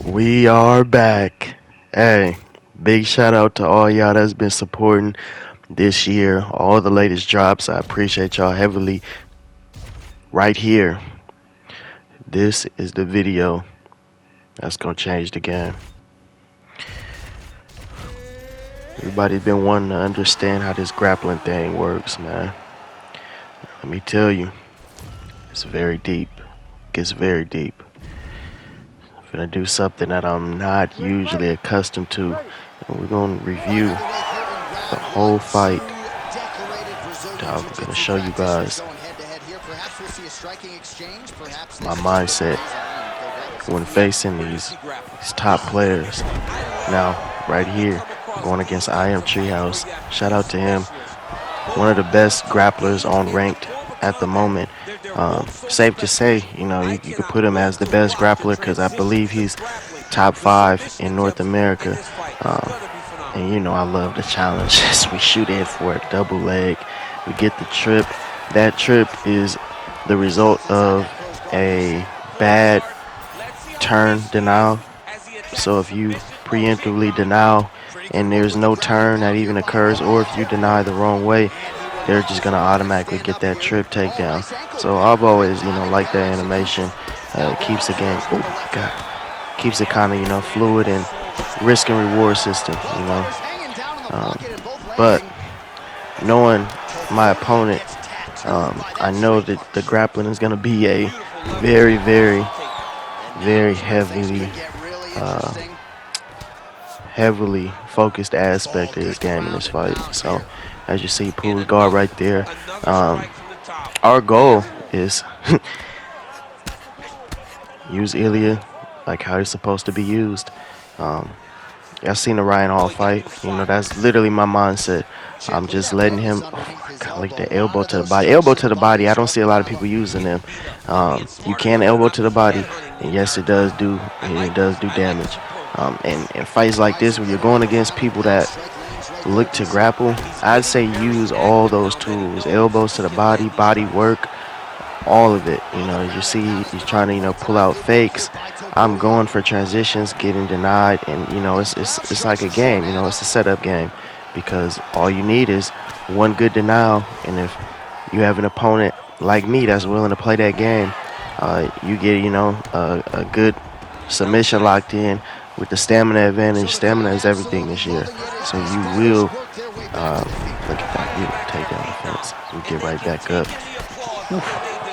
We are back. Hey, big shout out to all y'all that's been supporting this year, all the latest drops. I appreciate y'all heavily. Right here, this is the video that's gonna change the game. Everybody's been wanting to understand how this grappling thing works, man. Let me tell you, it's very deep. It gets very deep. I'm gonna do something that I'm not usually accustomed to, and we're gonna review the whole fight. I'm gonna show you guys my mindset when facing these top players. Now, right here, going against I Am Treehouse. Shout out to him. One of the best grapplers on ranked at the moment. Safe to say, you could put him as the best grappler because I believe he's top 5 in North America. And I love the challenges. We shoot in for a double leg. We get the trip. That trip is the result of a bad turn denial. So if you preemptively deny and there's no turn that even occurs, or if you deny the wrong way, they're just gonna automatically get that trip takedown. So I've always, liked that animation. It keeps the game, oh my god, keeps it kind of, fluid and risk and reward system, But knowing my opponent, I know that the grappling is gonna be a very, very, very heavily focused aspect of this game in this fight. So as you see, pull guard right there. Our goal is use Ilia like how he's supposed to be used. I've seen the Ryan Hall fight. That's literally my mindset. I'm just letting him. Oh my God, like the elbow to the body. Elbow to the body. I don't see a lot of people using them. You can elbow to the body, and yes, it does do. It does do damage. And fights like this, when you're going against people that look to grapple, I'd say use all those tools. Elbows to the body, body work, all of it. You see he's trying to pull out fakes. I'm going for transitions, getting denied, and it's like a game. It's a setup game, because all you need is one good denial, and if you have an opponent like me that's willing to play that game, you get a good submission locked in with the stamina advantage. Stamina is everything this year, so you will look at that beautiful takedown defense. We get right back up.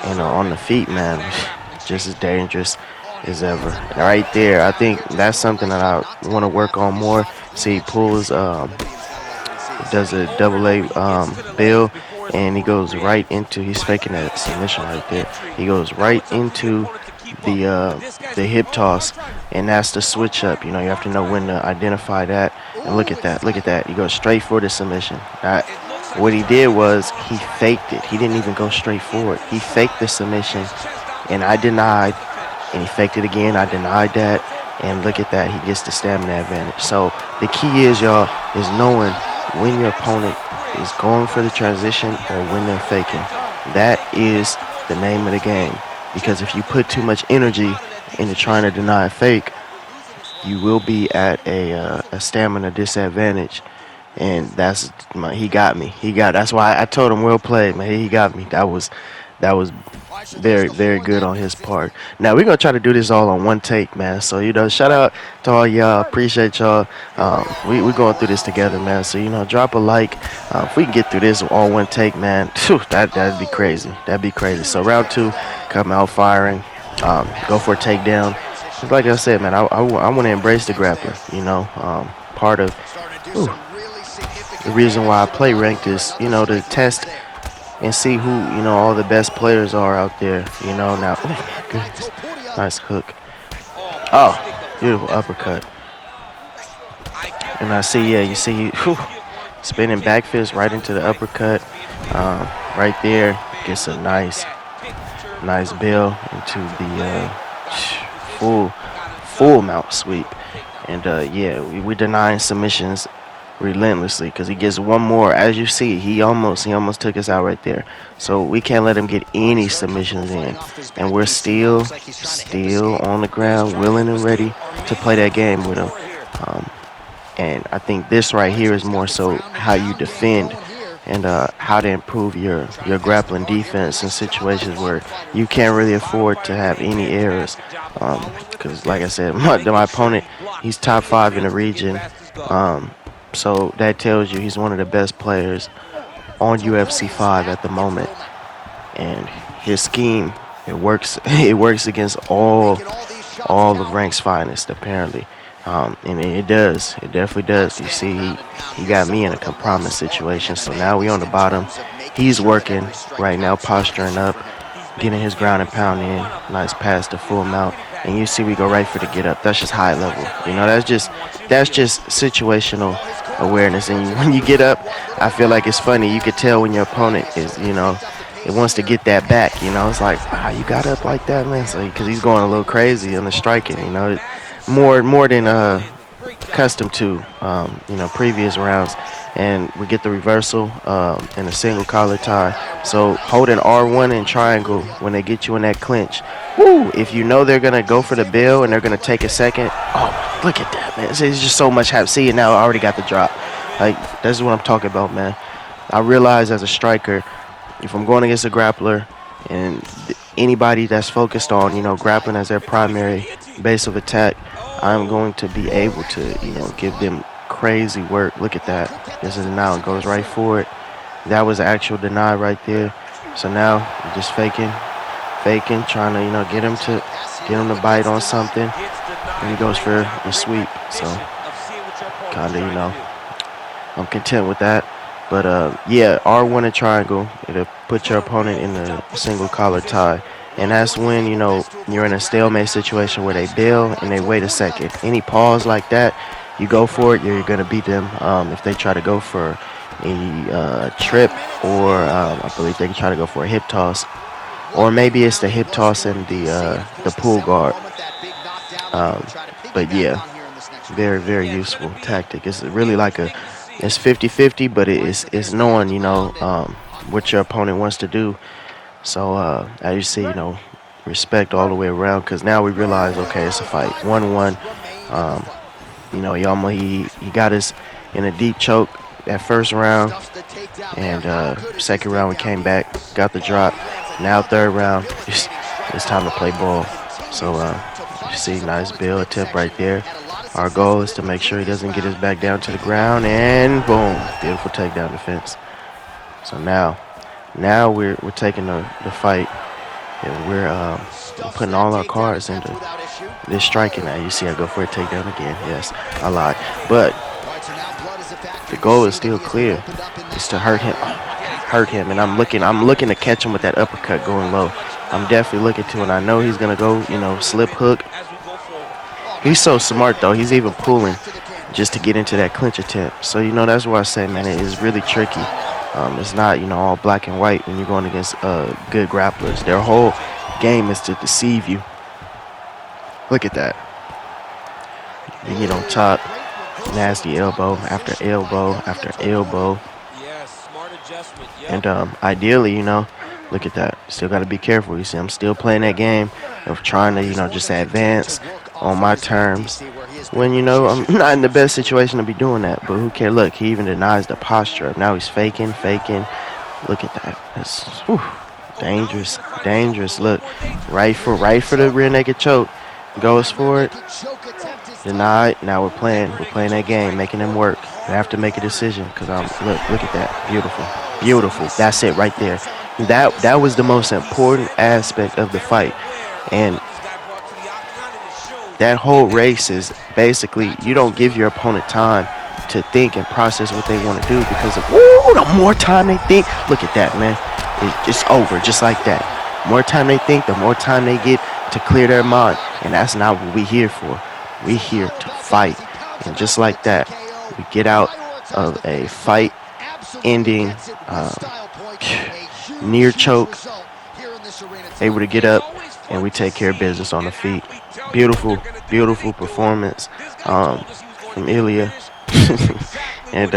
On the feet, man, just as dangerous as ever. Right there, I think that's something that I want to work on more. See, he pulls, does a double A bill, and he goes right into, he's faking that submission right there. He goes right into the hip toss, and that's the switch up. You have to know when to identify that. And look at that. He goes straight for the submission. What he did was he faked it. He didn't even go straight for it. He faked the submission, and I denied, and he faked it again. I denied that, and look at that. He gets the stamina advantage. So the key is, y'all, is knowing when your opponent is going for the transition or when they're faking. That is the name of the game, because if you put too much energy into trying to deny a fake, you will be at a stamina disadvantage. And he got me. That's why I told him well played, man. He got me. That was very, very good on his part. Now we're gonna try to do this all on one take, man. So shout out to all y'all. Appreciate y'all. We're going through this together, man. So drop a like. If we can get through this on one take, man, that'd be crazy. That'd be crazy. So round 2, come out firing. Go for a takedown. Like I said, man, I want to embrace the grappler. Part of the reason why I play ranked is to test and see who all the best players are out there. Now, oh my goodness, nice hook. Oh, beautiful uppercut. And I see, you see, spinning back fist right into the uppercut. Right there, gets a nice bill into the full mount sweep. And we're denying submissions relentlessly because he gets one more. As you see, he almost took us out right there. So we can't let him get any submissions in, and we're still on the ground, willing and ready to play that game with him. Um, and I think this right here is more so how you defend and how to improve your grappling defense in situations where you can't really afford to have any errors. Because, like I said, my opponent, he's top 5 in the region. Um, so that tells you he's one of the best players on UFC 5 at the moment. And his scheme, it works. It works against all of Rank's finest, apparently. And it does. It definitely does. You see, he got me in a compromise situation. So now we on the bottom. He's working right now, posturing up, getting his ground and pound in. Nice pass to full mount. And you see we go right for the get up. That's just high level. You know, that's just situational awareness. And when you get up, I feel like it's funny. You could tell when your opponent is, it wants to get that back. It's like, wow, you got up like that, man. So because he's going a little crazy on the striking. More than accustomed to, previous rounds. And we get the reversal and a single collar tie. So holding R1 and triangle when they get you in that clinch. Woo! If you know they're going to go for the bill and they're going to take a second. Oh, look at that, man. It's just so much hype. See, now I already got the drop. Like, that's what I'm talking about, man. I realize as a striker, if I'm going against a grappler and anybody that's focused on, grappling as their primary base of attack, I'm going to be able to, give them crazy work. Look at that. This is a now. It goes right for it. That was an actual deny right there. So now we're just faking, trying to, get him to bite on something. And he goes for the sweep. So kind of, I'm content with that. But yeah, R1 and triangle, it'll put your opponent in a single collar tie. And that's when, you're in a stalemate situation where they bail and they wait a second. Any pause like that, you go for it, you're going to beat them. If they try to go for a trip, or I believe they can try to go for a hip toss. Or maybe it's the hip toss and the pull guard. But yeah, very, very useful tactic. It's really like it's 50-50, but it's knowing, what your opponent wants to do. So as you see, respect all the way around, because now we realize, okay, it's a fight, 1-1. He got us in a deep choke that first round, and second round we came back, got the drop. Now third round, it's time to play ball. So you see, nice bill attempt right there. Our goal is to make sure he doesn't get his back down to the ground, and boom, beautiful takedown defense. So now we're taking the fight, and we're putting all our cards into this striking. Now you see I go for a takedown again. Yes, I lied, but the goal is still clear. It's to hurt him, and I'm looking to catch him with that uppercut going low. I'm definitely looking to, and I know he's gonna go, slip hook. He's so smart though. He's even pulling just to get into that clinch attempt. So that's why I say, man, it is really tricky. It's not all black and white when you're going against good grapplers. Their whole game is to deceive you. Look at that. You get on top, nasty elbow after elbow after elbow. And ideally, look at that. Still got to be careful. You see, I'm still playing that game of trying to, just advance on my terms. When, I'm not in the best situation to be doing that. But who cares? Look, he even denies the posture. Now he's faking. Look at that. That's dangerous. Look, right for the rear naked choke. Goes for it. Denied. Now we're playing that game, making him work. I have to make a decision because look at that. Beautiful. That's it right there. That was the most important aspect of the fight. And that whole race is basically, you don't give your opponent time to think and process what they want to do, because the more time they think, look at that, man. It's over just like that. The more time they think, the more time they get to clear their mind. And that's not what we're here for. We're here to fight. And just like that, we get out of a fight ending near choke, able to get up, and we take care of business on the feet. Beautiful performance from Ilia. And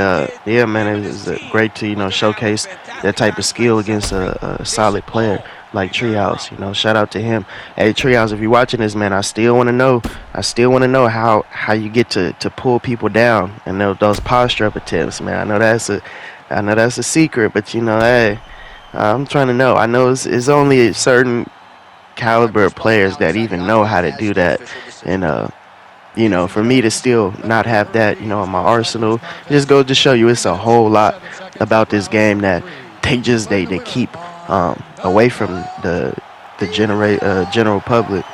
yeah, man, it's great to showcase that type of skill against a solid player like Treehouse. Shout out to him. Hey, Treehouse, if you're watching this, man, I still want to know. I still want to know how you get to pull people down and those posture up attempts, man. I know that's a secret, but hey, I'm trying to know. I know it's only a certain caliber of players that even know how to do that, and for me to still not have that, in my arsenal, it just goes to show you it's a whole lot about this game that they keep away from the general public.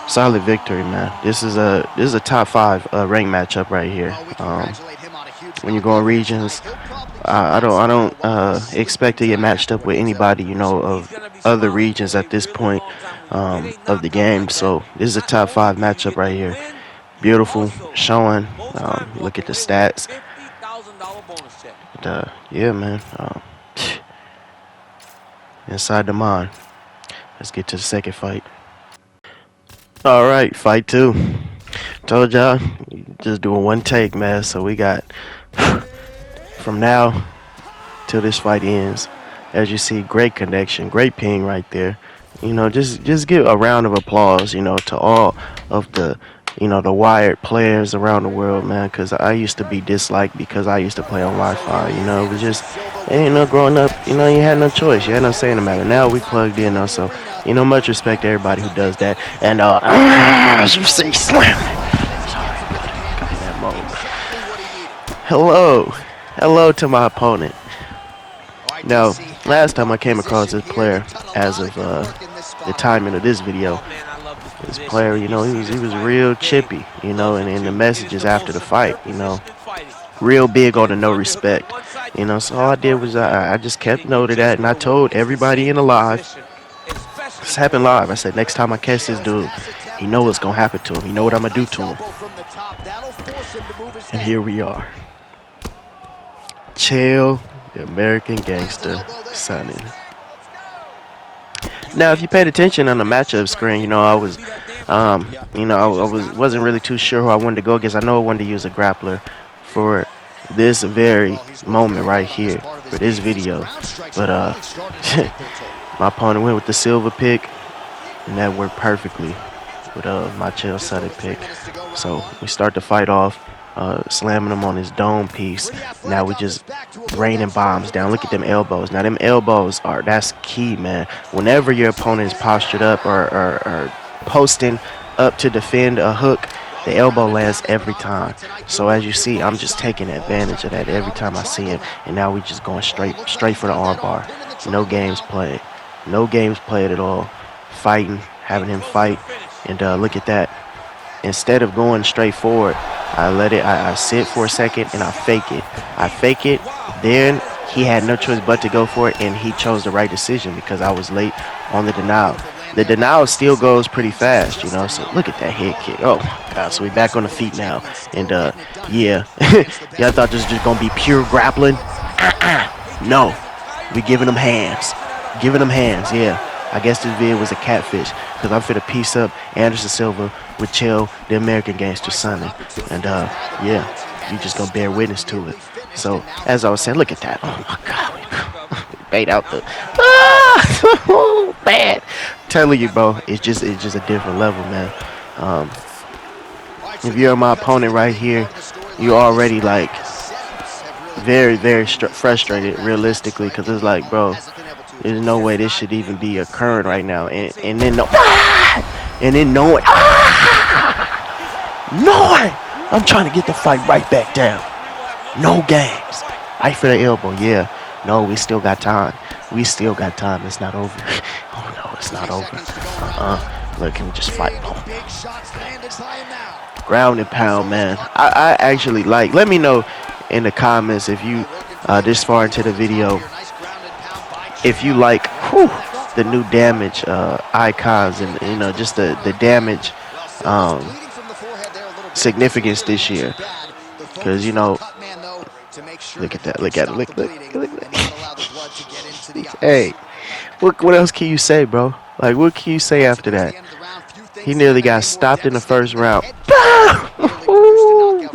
Solid victory, man. This is a top 5 rank matchup right here. When you're going regions, I don't expect to get matched up with anybody of other regions at this point of the game. So this is a top 5 matchup right here. Beautiful showing. Look at the stats. But, yeah, man. Inside the mind. Let's get to the second fight. All right, fight 2. Told y'all, just doing one take, man. So we got from now till this fight ends. As you see, great connection, great ping right there. Just give a round of applause, to all of the wired players around the world, man. Because I used to be disliked because I used to play on Wi-Fi. It was just, growing up, you had no choice. You had no say in the matter. Now we plugged in, so much respect to everybody who does that. And as you see, slam. Sorry, got in that mode. Hello to my opponent. Now, last time I came across this player, as of the timing of this video, this player, he was real chippy, and in the messages after the fight, real big on the no respect, So all I did was I just kept note of that, and I told everybody in the live, this happened live. I said next time I catch this dude, he know what's gonna happen to him. He know what I'm gonna do to him. And here we are. Chael, the American Gangster, Sonnen. Now, if you paid attention on the matchup screen, I was, wasn't really too sure who I wanted to go against. I know I wanted to use a grappler for this very moment right here, for this video. But my opponent went with the silver pick, and that worked perfectly with my Chael Sonnen pick. So we start the fight off. Slamming him on his dome piece. Now we just raining bombs down. Look at them elbows. Now them elbows that's key, man. Whenever your opponent is postured up or posting up to defend a hook, the elbow lands every time. So as you see, I'm just taking advantage of that every time I see him. And now we just going straight for the arm bar. No games played. No games played at all. Fighting, having him fight. And look at that. Instead of going straight forward, I sit for a second and I fake it. Then he had no choice but to go for it, and he chose the right decision because I was late on the denial. The denial still goes pretty fast, So look at that head kick. Oh my God! So we back on the feet now, and yeah, I thought this was just gonna be pure grappling. No, we giving them hands, Yeah, I guess this video was a catfish because I'm finna piece up Anderson Silva with Chael, the American Gangster Sonnen. And yeah, you just gonna bear witness to it. So as I was saying, look at that. Oh my God, we bait out the bad. Telling you, bro, it's just a different level, man. If you're my opponent right here, you're already like very frustrated, realistically, because it's like, bro, there's no way this should even be occurring right now. And then knowing I'm trying to get the fight right back down. No games. Right for the elbow, yeah. No, we still got time. It's not over. Oh no, it's not over. Look, can we just fight? Ground and pound, man. I actually like. Let me know in the comments if you this far into the video, if you like the new damage icons and just the damage significance this year, because look at that, look. Hey, what else can you say, bro? Like, what can you say after that? He nearly got stopped in the first round.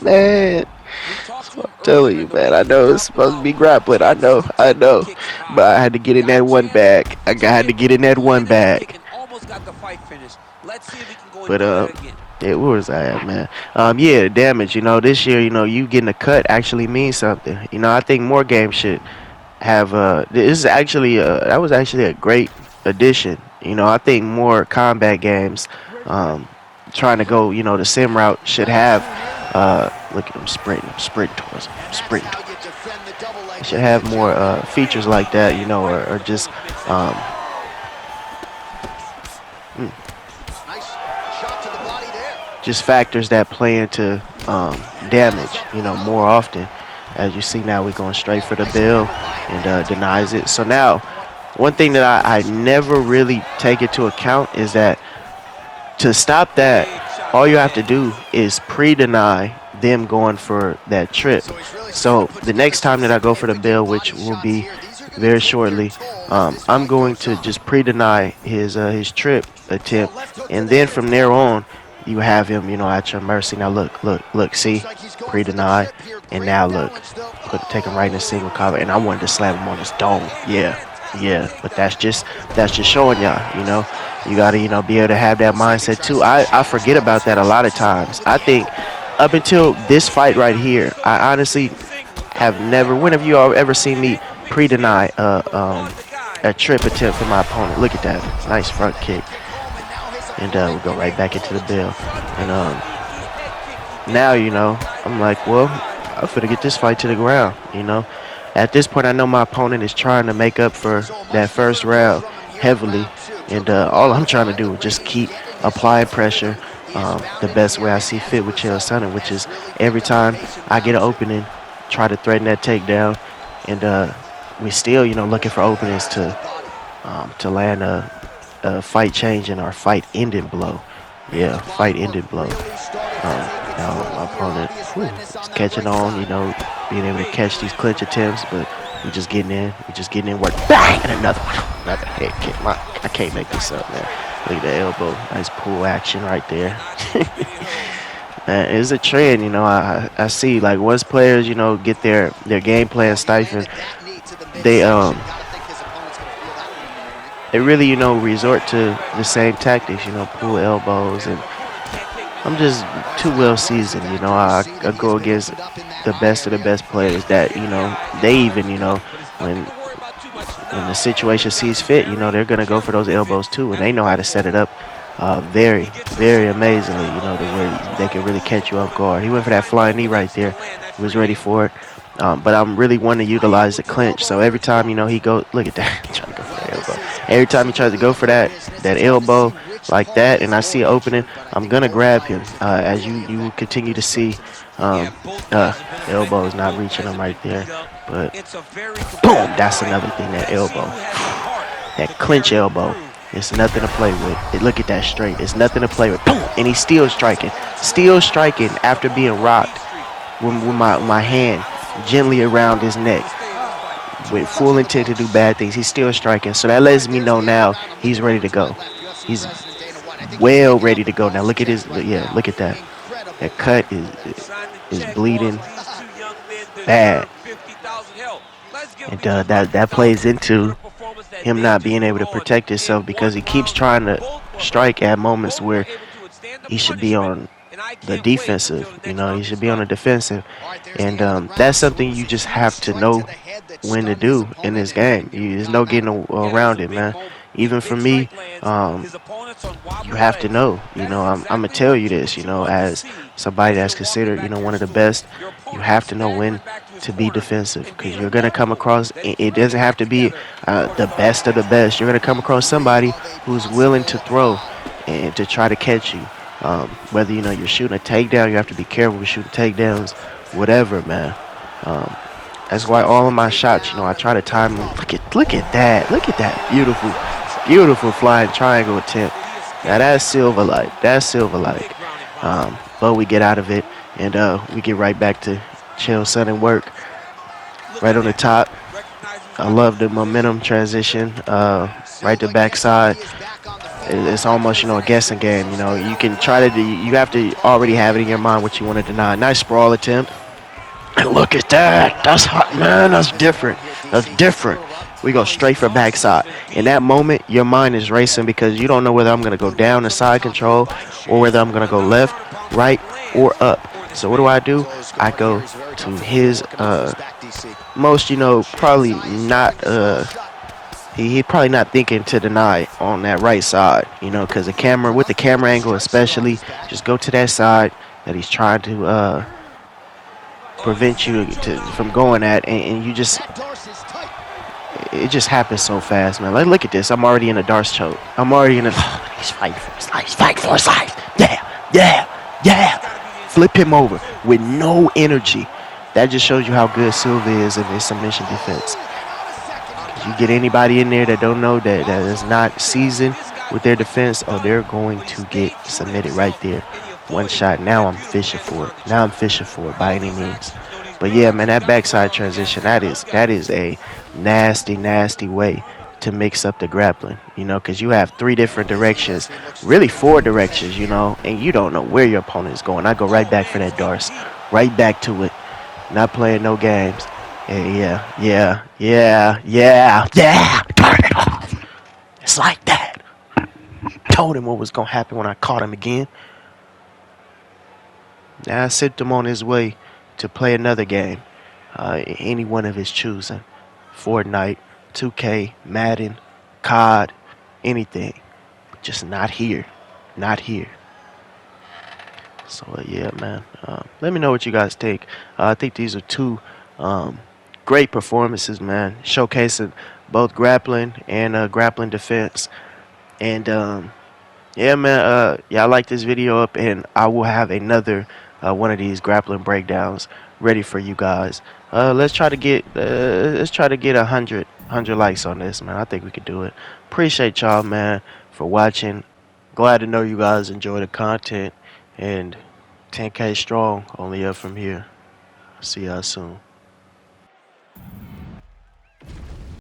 Man, I'm telling you, man. I know it's supposed to be grappling. I know. But I had to get in that one bag. Had to get in that one bag. But yeah, where was I at, man? Yeah, damage. This year, you getting a cut actually means something. I think more games should have. This is actually that was actually a great addition. I think more combat games, um, trying to go, the sim route should have. Look at him sprinting, sprinting towards him, sprinting. Should have more features like that, or just mm, just factors that play into damage, more often. As you see now, we're going straight for the bill and denies it. So now, one thing that I never really take into account is that to stop that, all you have to do is pre-deny them going for that trip. So the next time that I go for the bill, which will be very shortly, I'm going to just pre-deny his trip attempt, and then from there on, you have him, at your mercy. Now look, see, pre-deny, and now look, take him right in a single cover, and I wanted to slam him on his dome. Yeah, but that's just showing y'all, you gotta, be able to have that mindset too. I forget about that a lot of times. I think up until this fight right here, I honestly have never. When have you all ever seen me pre-deny a trip attempt from my opponent? Look at that, nice front kick, and we'll go right back into the bill. And now, I'm like, well, I'm finna get this fight to the ground. At this point, I know my opponent is trying to make up for that first round heavily, and all I'm trying to do is just keep applying pressure the best way I see fit with Chael Sonnen, which is every time I get an opening, try to threaten that takedown, and we still, looking for openings to land a fight changing or fight ending blow. Yeah, fight ending blow. Now my opponent is catching on, being able to catch these clinch attempts, but we just getting in, work, bang, and another one, another head kick. I can't make this up, man. Look at the elbow, nice pull action right there. It's a trend, I see, like, once players, get their game plan stifled, they really, resort to the same tactics, pull elbows, and I'm just too well seasoned, I go against the best of the best players that, they even, when the situation sees fit, they're going to go for those elbows too, and they know how to set it up very, very amazingly, to where they can really catch you off guard. He went for that flying knee right there. He was ready for it. But I'm really wanting to utilize the clinch. So every time, he goes, look at that, trying to go for that elbow. Every time he tries to go for that elbow like that, and I see an opening, I'm going to grab him. As you continue to see, elbow is not reaching him right there. But boom, that's another thing, that elbow. That clinch elbow. It's nothing to play with. Look at that straight. It's nothing to play with. Boom, and he's still striking. Still striking after being rocked with my hand gently around his neck with full intent to do bad things. He's still striking. So that lets me know now he's ready to go. He's well ready to go. Now look at his, look at that. That cut is bleeding bad. And that plays into him not being able to protect himself, because he keeps trying to strike at moments where he should be on the defensive. He should be on the defensive, and that's something you just have to know when to do in this game. There's no getting around it, man. Even for me, you have to know. I'm gonna tell you this. As somebody that's considered, one of the best, you have to know when to be defensive, because you're gonna come across. It doesn't have to be the best of the best. You're gonna come across somebody who's willing to throw and to try to catch you. Whether you're shooting a takedown, you have to be careful with shooting takedowns, whatever, man. That's why all of my shots, I try to time them. Look at that beautiful flying triangle attempt. Now that's silver light. But we get out of it, and we get right back to Chael Sonnen work. Right on the top. I love the momentum transition. Right to backside. it's almost, a guessing game. You can try to you have to already have it in your mind what you want to deny. Nice sprawl attempt. And look at that. That's hot, man. That's different. That's different. We go straight for backside. In that moment, your mind is racing because you don't know whether I'm going to go down to side control or whether I'm going to go left, right, or up. So what do? I go to his most, probably not he probably not thinking to deny on that right side, because with the camera angle especially, just go to that side that he's trying to prevent you from going at, and you just, it just happens so fast, man. Like, look at this. I'm already in a Darce choke. I'm already in a, he's fighting for his life. He's fighting for his life. Yeah. Flip him over with no energy. That just shows you how good Silva is in his submission defense. You get anybody in there that don't know that is not seasoned with their defense, oh, they're going to get submitted right there. One shot. Now I'm fishing for it by any means. But yeah, man, that backside transition, that is a nasty way to mix up the grappling, because you have 3 different directions, really 4 directions, and you don't know where your opponent is going. I go right back for that Darce, right back to it, not playing no games. Yeah. Turn it off. It's like that. Told him what was going to happen when I caught him again. Now I sent him on his way to play another game. Any one of his choosing. Fortnite, 2K, Madden, COD, anything. Just not here. Not here. So, yeah, man. Let me know what you guys think. I think these are 2 great performances, man. Showcasing both grappling and grappling defense. And, yeah, man, y'all like this video up, and I will have another one of these grappling breakdowns ready for you guys. Let's try to get 100 likes on this, man. I think we could do it. Appreciate y'all, man, for watching. Glad to know you guys enjoy the content, and 10K strong, only up from here. See y'all soon.